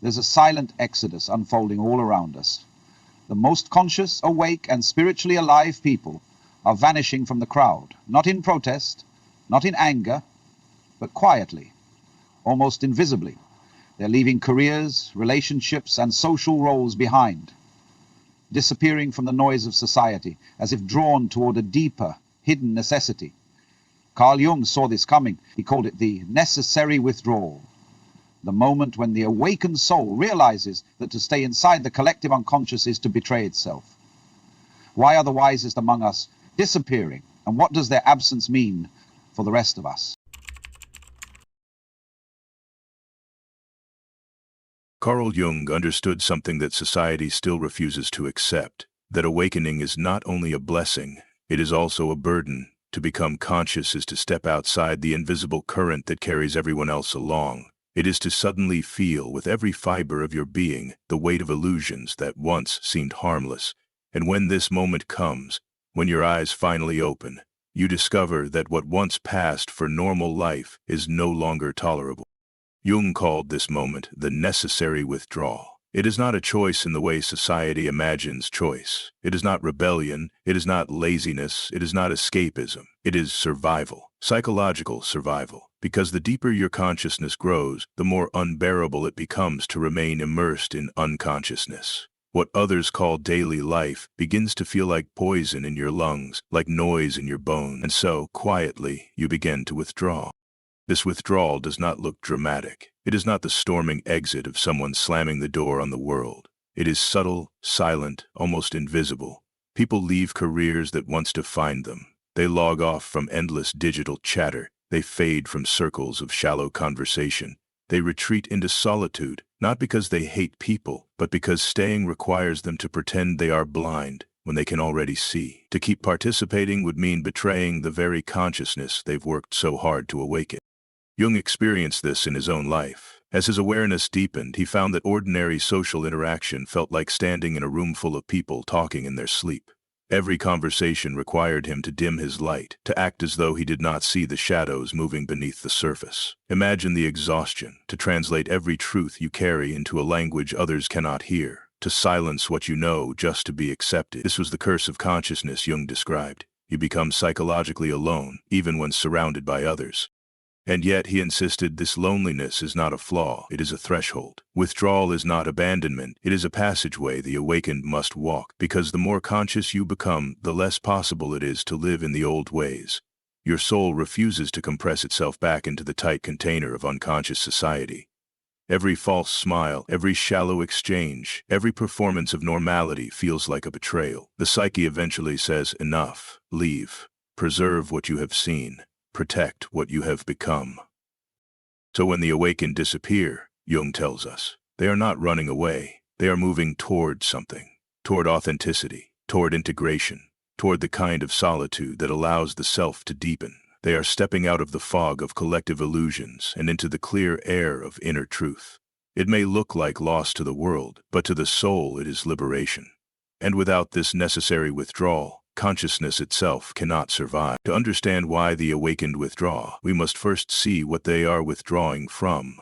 There's a silent exodus unfolding all around us. The most conscious, awake, and spiritually alive people are vanishing from the crowd, not in protest, not in anger, but quietly, almost invisibly. They're leaving careers, relationships, and social roles behind, disappearing from the noise of society, as if drawn toward a deeper, hidden necessity. Carl Jung saw this coming. He called it the necessary withdrawal, the moment when the awakened soul realizes that to stay inside the collective unconscious is to betray itself. Why are the wisest among us disappearing, and what does their absence mean for the rest of us? Carl Jung understood something that society still refuses to accept, that awakening is not only a blessing, it is also a burden. To become conscious is to step outside the invisible current that carries everyone else along. It is to suddenly feel with every fiber of your being the weight of illusions that once seemed harmless. And when this moment comes, when your eyes finally open, you discover that what once passed for normal life is no longer tolerable. Jung called this moment the necessary withdrawal. It is not a choice in the way society imagines choice. It is not rebellion. It is not laziness. It is not escapism. It is survival, psychological survival. Because the deeper your consciousness grows, the more unbearable it becomes to remain immersed in unconsciousness. What others call daily life begins to feel like poison in your lungs, like noise in your bones, and so, quietly, you begin to withdraw. This withdrawal does not look dramatic. It is not the storming exit of someone slamming the door on the world. It is subtle, silent, almost invisible. People leave careers that once defined them. They log off from endless digital chatter. They fade from circles of shallow conversation. They retreat into solitude, not because they hate people, but because staying requires them to pretend they are blind when they can already see. To keep participating would mean betraying the very consciousness they've worked so hard to awaken. Jung experienced this in his own life. As his awareness deepened, he found that ordinary social interaction felt like standing in a room full of people talking in their sleep. Every conversation required him to dim his light, to act as though he did not see the shadows moving beneath the surface. Imagine the exhaustion, to translate every truth you carry into a language others cannot hear, to silence what you know just to be accepted. This was the curse of consciousness Jung described. You become psychologically alone, even when surrounded by others. And yet, he insisted, this loneliness is not a flaw, it is a threshold. Withdrawal is not abandonment, it is a passageway the awakened must walk, because the more conscious you become, the less possible it is to live in the old ways. Your soul refuses to compress itself back into the tight container of unconscious society. Every false smile, every shallow exchange, every performance of normality feels like a betrayal. The psyche eventually says, enough, leave, preserve what you have seen. Protect what you have become. So when the awakened disappear, Jung tells us, they are not running away. They are moving toward something, toward authenticity, toward integration, toward the kind of solitude that allows the self to deepen. They are stepping out of the fog of collective illusions and into the clear air of inner truth. It may look like loss to the world, but to the soul it is liberation. And without this necessary withdrawal, consciousness itself cannot survive. To understand why the awakened withdraw, we must first see what they are withdrawing from.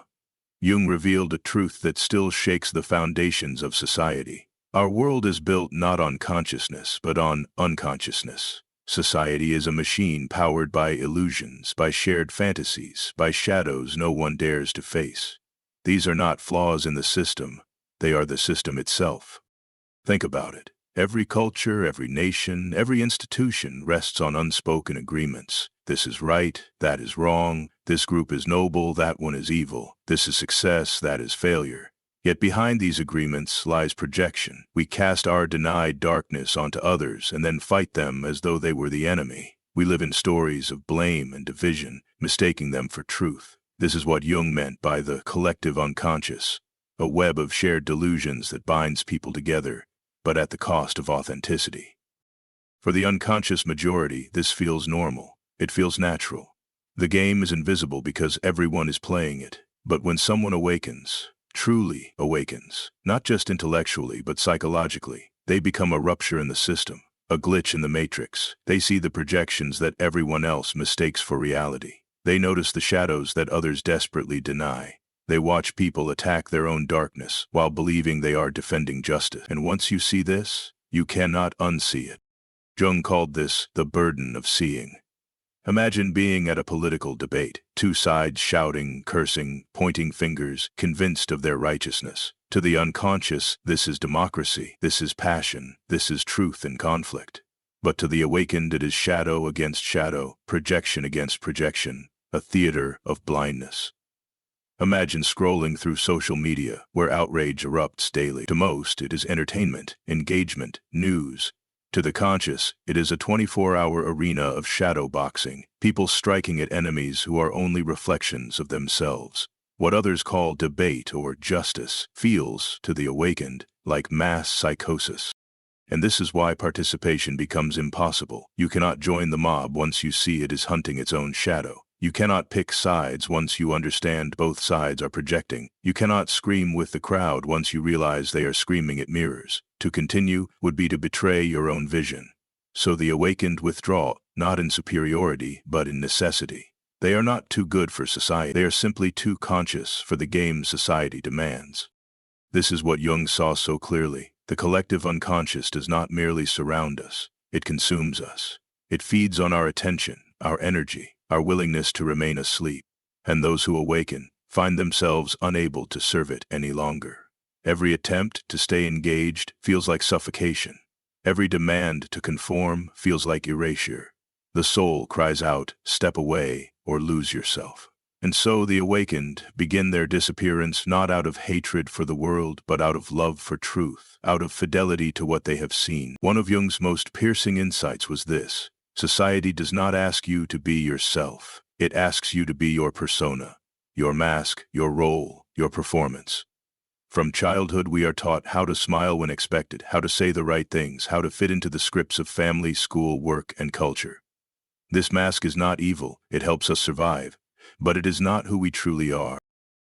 Jung revealed a truth that still shakes the foundations of society. Our world is built not on consciousness, but on unconsciousness. Society is a machine powered by illusions, by shared fantasies, by shadows no one dares to face. These are not flaws in the system, they are the system itself. Think about it. Every culture, every nation, every institution rests on unspoken agreements. This is right, that is wrong, this group is noble, that one is evil, this is success, that is failure. Yet behind these agreements lies projection. We cast our denied darkness onto others and then fight them as though they were the enemy. We live in stories of blame and division, mistaking them for truth. This is what Jung meant by the collective unconscious, a web of shared delusions that binds people together, but at the cost of authenticity. For the unconscious majority, this feels normal. It feels natural. The game is invisible because everyone is playing it. But when someone awakens, truly awakens, not just intellectually but psychologically, they become a rupture in the system, a glitch in the matrix. They see the projections that everyone else mistakes for reality. They notice the shadows that others desperately deny. They watch people attack their own darkness while believing they are defending justice. And once you see this, you cannot unsee it. Jung called this the burden of seeing. Imagine being at a political debate, two sides shouting, cursing, pointing fingers, convinced of their righteousness. To the unconscious, this is democracy, this is passion, this is truth in conflict. But to the awakened, it is shadow against shadow, projection against projection, a theater of blindness. Imagine scrolling through social media, where outrage erupts daily. To most, it is entertainment, engagement, news. To the conscious, it is a 24-hour arena of shadow boxing, people striking at enemies who are only reflections of themselves. What others call debate or justice feels, to the awakened, like mass psychosis. And this is why participation becomes impossible. You cannot join the mob once you see it is hunting its own shadow. You cannot pick sides once you understand both sides are projecting. You cannot scream with the crowd once you realize they are screaming at mirrors. To continue would be to betray your own vision. So the awakened withdraw, not in superiority, but in necessity. They are not too good for society. They are simply too conscious for the game society demands. This is what Jung saw so clearly. The collective unconscious does not merely surround us. It consumes us. It feeds on our attention, our energy, our willingness to remain asleep. And those who awaken find themselves unable to serve it any longer. Every attempt to stay engaged feels like suffocation. Every demand to conform feels like erasure. The soul cries out, step away or lose yourself. And so the awakened begin their disappearance not out of hatred for the world, but out of love for truth, out of fidelity to what they have seen. One of Jung's most piercing insights was this: society does not ask you to be yourself. It asks you to be your persona, your mask, your role, your performance. From childhood, we are taught how to smile when expected, how to say the right things, how to fit into the scripts of family, school, work, and culture. This mask is not evil, it helps us survive, but it is not who we truly are.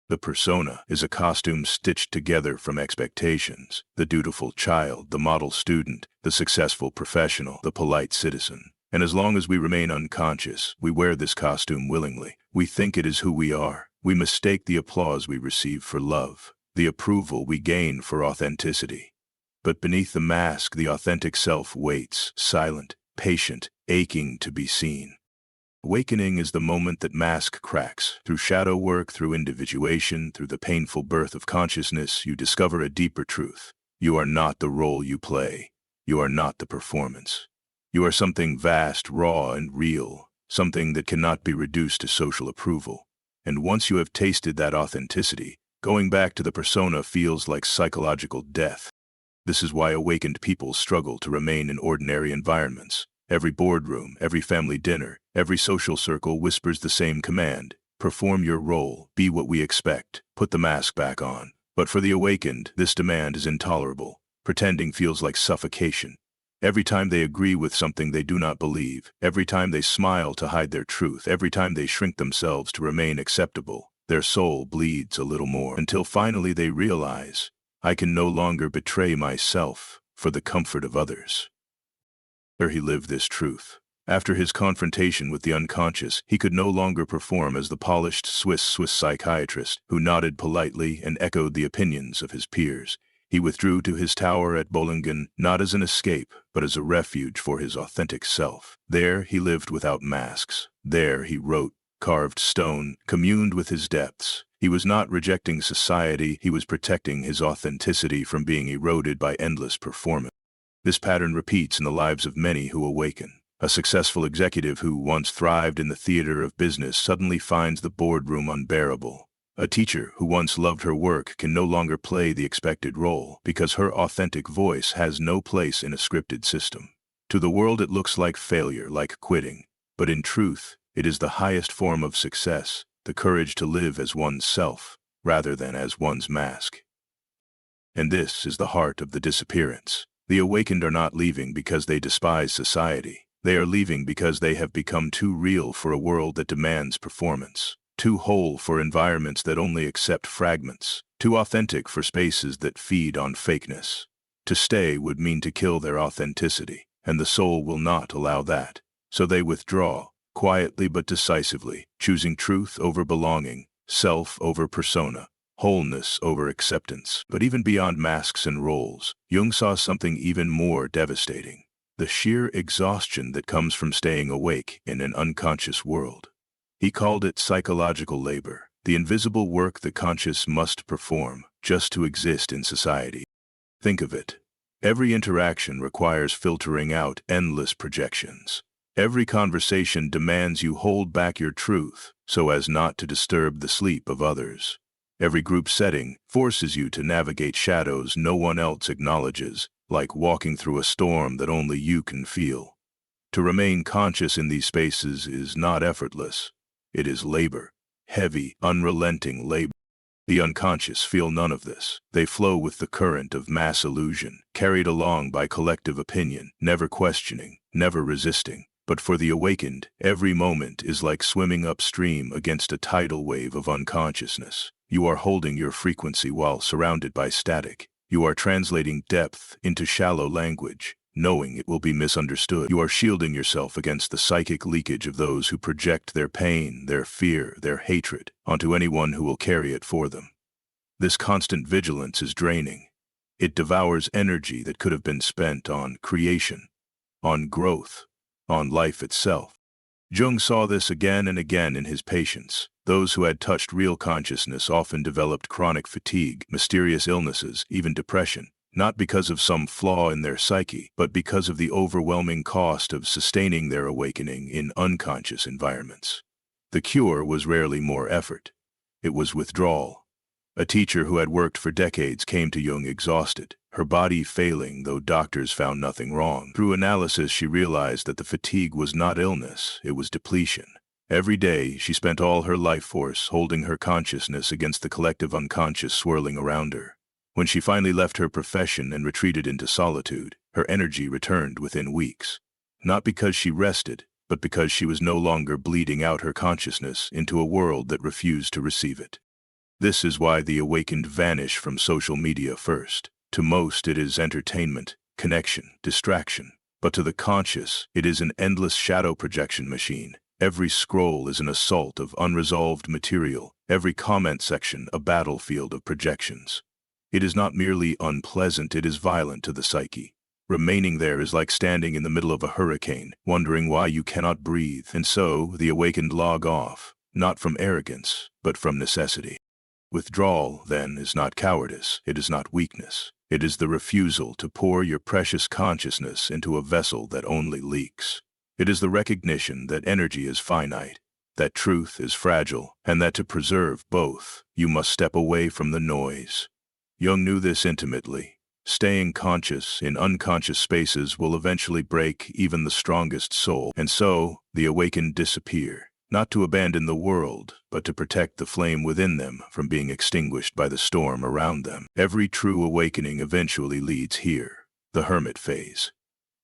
The persona is a costume stitched together from expectations: the dutiful child, the model student, the successful professional, the polite citizen. And as long as we remain unconscious, we wear this costume willingly. We think it is who we are. We mistake the applause we receive for love, the approval we gain for authenticity. But beneath the mask, the authentic self waits, silent, patient, aching to be seen. Awakening is the moment that mask cracks. Through shadow work, through individuation, through the painful birth of consciousness, you discover a deeper truth. You are not the role you play. You are not the performance. You are something vast, raw, and real, something that cannot be reduced to social approval. And once you have tasted that authenticity, going back to the persona feels like psychological death. This is why awakened people struggle to remain in ordinary environments. Every boardroom, every family dinner, every social circle whispers the same command: perform your role, be what we expect, put the mask back on. But for the awakened, this demand is intolerable. Pretending feels like suffocation. Every time they agree with something they do not believe, every time they smile to hide their truth, every time they shrink themselves to remain acceptable, their soul bleeds a little more, until finally they realize, I can no longer betray myself for the comfort of others. There he lived this truth. After his confrontation with the unconscious, he could no longer perform as the polished Swiss psychiatrist who nodded politely and echoed the opinions of his peers. He withdrew to his tower at Bollingen, not as an escape, but as a refuge for his authentic self. There he lived without masks. There he wrote, carved stone, communed with his depths. He was not rejecting society, he was protecting his authenticity from being eroded by endless performance. This pattern repeats in the lives of many who awaken. A successful executive who once thrived in the theater of business suddenly finds the boardroom unbearable. A teacher who once loved her work can no longer play the expected role because her authentic voice has no place in a scripted system. To the world it looks like failure, like quitting, but in truth, it is the highest form of success, the courage to live as one's self, rather than as one's mask. And this is the heart of the disappearance. The awakened are not leaving because they despise society. They are leaving because they have become too real for a world that demands performance, too whole for environments that only accept fragments, too authentic for spaces that feed on fakeness. To stay would mean to kill their authenticity, and the soul will not allow that. So they withdraw, quietly but decisively, choosing truth over belonging, self over persona, wholeness over acceptance. But even beyond masks and roles, Jung saw something even more devastating: the sheer exhaustion that comes from staying awake in an unconscious world. He called it psychological labor, the invisible work the conscious must perform just to exist in society. Think of it. Every interaction requires filtering out endless projections. Every conversation demands you hold back your truth so as not to disturb the sleep of others. Every group setting forces you to navigate shadows no one else acknowledges, like walking through a storm that only you can feel. To remain conscious in these spaces is not effortless. It is labor, heavy, unrelenting labor. The unconscious feel none of this. They flow with the current of mass illusion, carried along by collective opinion, never questioning, never resisting. But for the awakened, every moment is like swimming upstream against a tidal wave of unconsciousness. You are holding your frequency while surrounded by static. You are translating depth into shallow language, knowing it will be misunderstood. You are shielding yourself against the psychic leakage of those who project their pain, their fear, their hatred onto anyone who will carry it for them. This constant vigilance is draining. It devours energy that could have been spent on creation, on growth, on life itself. Jung saw this again and again in his patients. Those who had touched real consciousness often developed chronic fatigue, mysterious illnesses, even depression, not because of some flaw in their psyche, but because of the overwhelming cost of sustaining their awakening in unconscious environments. The cure was rarely more effort. It was withdrawal. A teacher who had worked for decades came to Jung exhausted, her body failing though doctors found nothing wrong. Through analysis, she realized that the fatigue was not illness, it was depletion. Every day, she spent all her life force holding her consciousness against the collective unconscious swirling around her. When she finally left her profession and retreated into solitude, her energy returned within weeks. Not because she rested, but because she was no longer bleeding out her consciousness into a world that refused to receive it. This is why the awakened vanish from social media first. To most, it is entertainment, connection, distraction. But to the conscious, it is an endless shadow projection machine. Every scroll is an assault of unresolved material, every comment section a battlefield of projections. It is not merely unpleasant, it is violent to the psyche. Remaining there is like standing in the middle of a hurricane, wondering why you cannot breathe. And so, the awakened log off, not from arrogance, but from necessity. Withdrawal, then, is not cowardice, it is not weakness. It is the refusal to pour your precious consciousness into a vessel that only leaks. It is the recognition that energy is finite, that truth is fragile, and that to preserve both, you must step away from the noise. Jung knew this intimately. Staying conscious in unconscious spaces will eventually break even the strongest soul. And so, the awakened disappear. Not to abandon the world, but to protect the flame within them from being extinguished by the storm around them. Every true awakening eventually leads here, the hermit phase.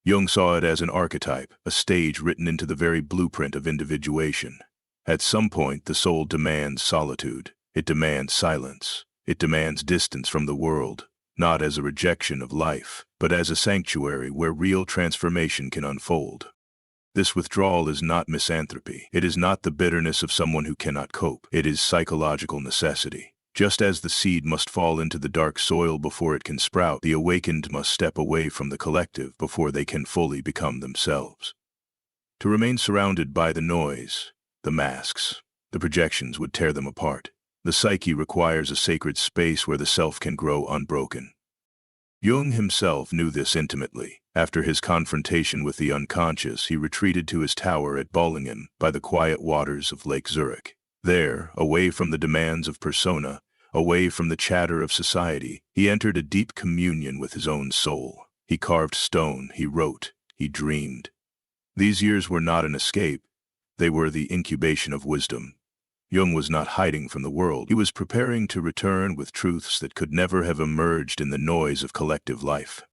Jung saw it as an archetype, a stage written into the very blueprint of individuation. At some point, the soul demands solitude. It demands silence. It demands distance from the world, not as a rejection of life, but as a sanctuary where real transformation can unfold. This withdrawal is not misanthropy. It is not the bitterness of someone who cannot cope. It is psychological necessity. Just as the seed must fall into the dark soil before it can sprout, the awakened must step away from the collective before they can fully become themselves. To remain surrounded by the noise, the masks, the projections would tear them apart. The psyche requires a sacred space where the self can grow unbroken. Jung himself knew this intimately. After his confrontation with the unconscious, he retreated to his tower at Bollingen by the quiet waters of Lake Zurich. There, away from the demands of persona, away from the chatter of society, he entered a deep communion with his own soul. He carved stone, he wrote, he dreamed. These years were not an escape. They were the incubation of wisdom. Jung was not hiding from the world. He was preparing to return with truths that could never have emerged in the noise of collective life.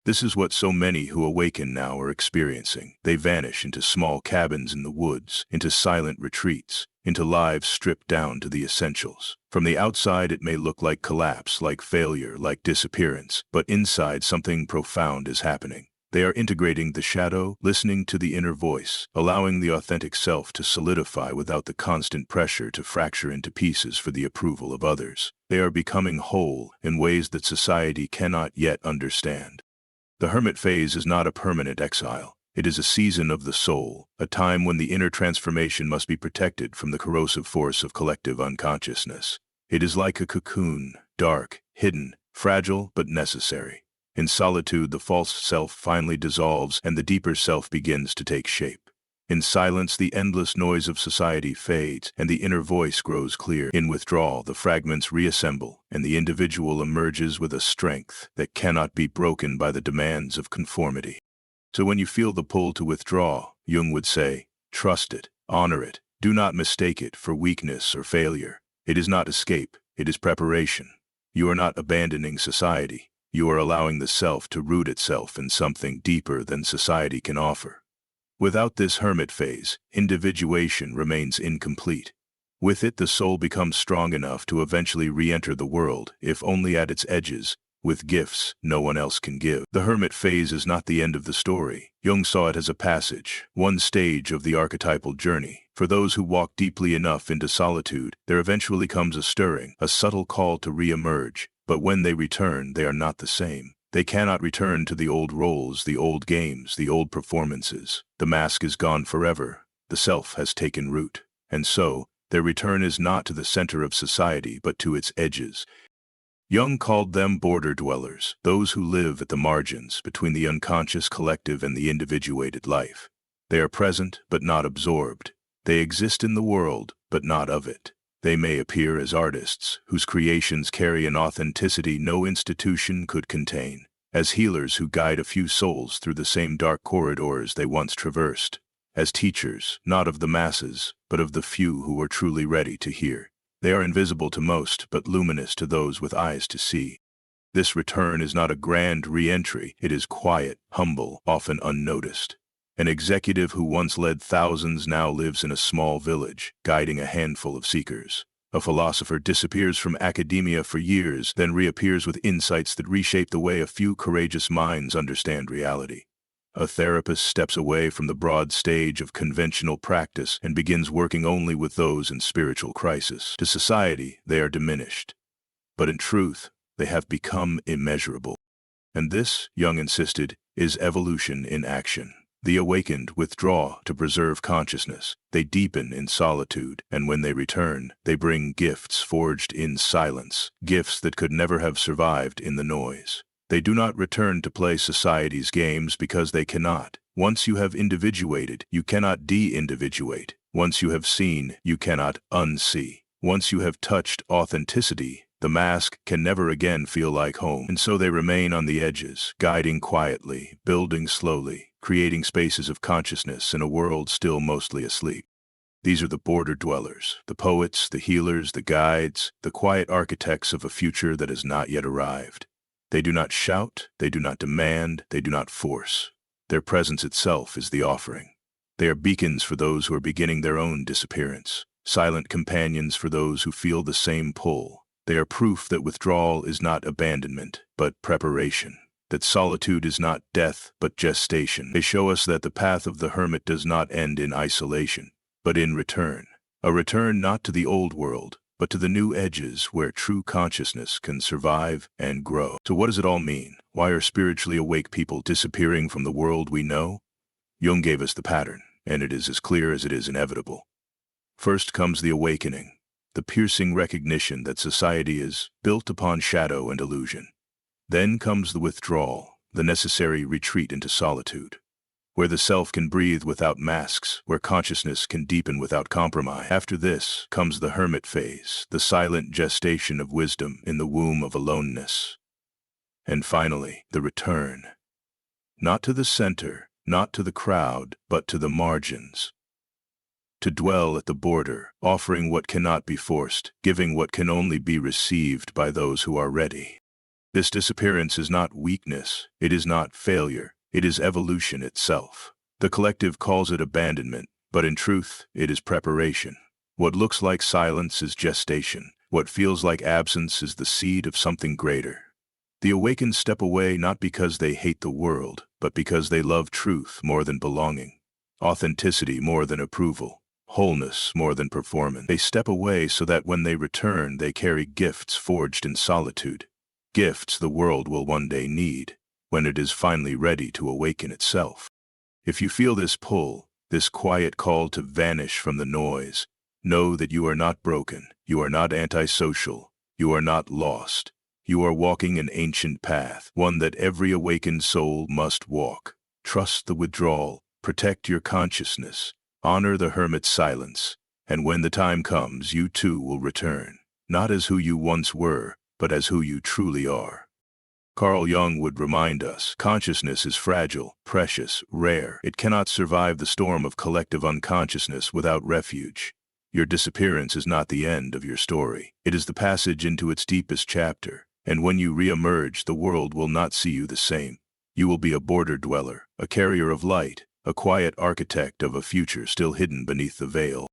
This is what so many who awaken now are experiencing. They vanish into small cabins in the woods, into silent retreats, into lives stripped down to the essentials. From the outside, it may look like collapse, like failure, like disappearance, but inside something profound is happening. They are integrating the shadow, listening to the inner voice, allowing the authentic self to solidify without the constant pressure to fracture into pieces for the approval of others. They are becoming whole in ways that society cannot yet understand. The hermit phase is not a permanent exile. It is a season of the soul, a time when the inner transformation must be protected from the corrosive force of collective unconsciousness. It is like a cocoon, dark, hidden, fragile, but necessary. In solitude, the false self finally dissolves and the deeper self begins to take shape. In silence, the endless noise of society fades and the inner voice grows clear. In withdrawal, the fragments reassemble and the individual emerges with a strength that cannot be broken by the demands of conformity. So when you feel the pull to withdraw, Jung would say, trust it, honor it, do not mistake it for weakness or failure. It is not escape, it is preparation. You are not abandoning society. You are allowing the self to root itself in something deeper than society can offer. Without this hermit phase, individuation remains incomplete. With it, the soul becomes strong enough to eventually re-enter the world, if only at its edges, with gifts no one else can give. The hermit phase is not the end of the story. Jung saw it as a passage, one stage of the archetypal journey. For those who walk deeply enough into solitude, there eventually comes a stirring, a subtle call to re-emerge. But when they return, they are not the same. They cannot return to the old roles, the old games, the old performances. The mask is gone forever. The self has taken root. And so, their return is not to the center of society, but to its edges. Jung called them border dwellers, those who live at the margins between the unconscious collective and the individuated life. They are present, but not absorbed. They exist in the world, but not of it. They may appear as artists, whose creations carry an authenticity no institution could contain, as healers who guide a few souls through the same dark corridors they once traversed, as teachers, not of the masses, but of the few who are truly ready to hear. They are invisible to most, but luminous to those with eyes to see. This return is not a grand re-entry, it is quiet, humble, often unnoticed. An executive who once led thousands now lives in a small village, guiding a handful of seekers. A philosopher disappears from academia for years, then reappears with insights that reshape the way a few courageous minds understand reality. A therapist steps away from the broad stage of conventional practice and begins working only with those in spiritual crisis. To society, they are diminished. But in truth, they have become immeasurable. And this, Jung insisted, is evolution in action. The awakened withdraw to preserve consciousness. They deepen in solitude, and when they return, they bring gifts forged in silence, gifts that could never have survived in the noise. They do not return to play society's games because they cannot. Once you have individuated, you cannot de-individuate. Once you have seen, you cannot unsee. Once you have touched authenticity, the mask can never again feel like home, and so they remain on the edges, guiding quietly, building slowly, creating spaces of consciousness in a world still mostly asleep. These are the border dwellers, the poets, the healers, the guides, the quiet architects of a future that has not yet arrived. They do not shout, they do not demand, they do not force. Their presence itself is the offering. They are beacons for those who are beginning their own disappearance, silent companions for those who feel the same pull. They are proof that withdrawal is not abandonment, but preparation. That solitude is not death, but gestation. They show us that the path of the hermit does not end in isolation, but in return. A return not to the old world, but to the new edges where true consciousness can survive and grow. So what does it all mean? Why are spiritually awake people disappearing from the world we know? Jung gave us the pattern, and it is as clear as it is inevitable. First comes the awakening, the piercing recognition that society is built upon shadow and illusion. Then comes the withdrawal, the necessary retreat into solitude, where the self can breathe without masks, where consciousness can deepen without compromise. After this comes the hermit phase, the silent gestation of wisdom in the womb of aloneness. And finally, the return. Not to the center, not to the crowd, but to the margins. To dwell at the border, offering what cannot be forced, giving what can only be received by those who are ready. This disappearance is not weakness, it is not failure, it is evolution itself. The collective calls it abandonment, but in truth, it is preparation. What looks like silence is gestation. What feels like absence is the seed of something greater. The awakened step away not because they hate the world, but because they love truth more than belonging, authenticity more than approval, wholeness more than performance. They step away so that when they return, they carry gifts forged in solitude, gifts the world will one day need, when it is finally ready to awaken itself. If you feel this pull, this quiet call to vanish from the noise, know that you are not broken, you are not antisocial, you are not lost. You are walking an ancient path, one that every awakened soul must walk. Trust the withdrawal, protect your consciousness, honor the hermit's silence, and when the time comes, you too will return, not as who you once were, but as who you truly are. Carl Jung would remind us, consciousness is fragile, precious, rare. It cannot survive the storm of collective unconsciousness without refuge. Your disappearance is not the end of your story. It is the passage into its deepest chapter. And when you re-emerge, the world will not see you the same. You will be a border dweller, a carrier of light, a quiet architect of a future still hidden beneath the veil.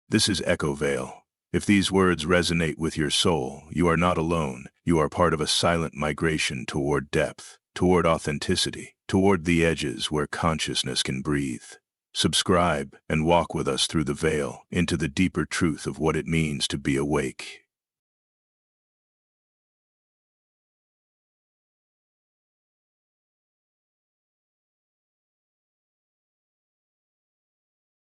This is Echo Veil. If these words resonate with your soul, you are not alone. You are part of a silent migration toward depth, toward authenticity, toward the edges where consciousness can breathe. Subscribe and walk with us through the veil into the deeper truth of what it means to be awake.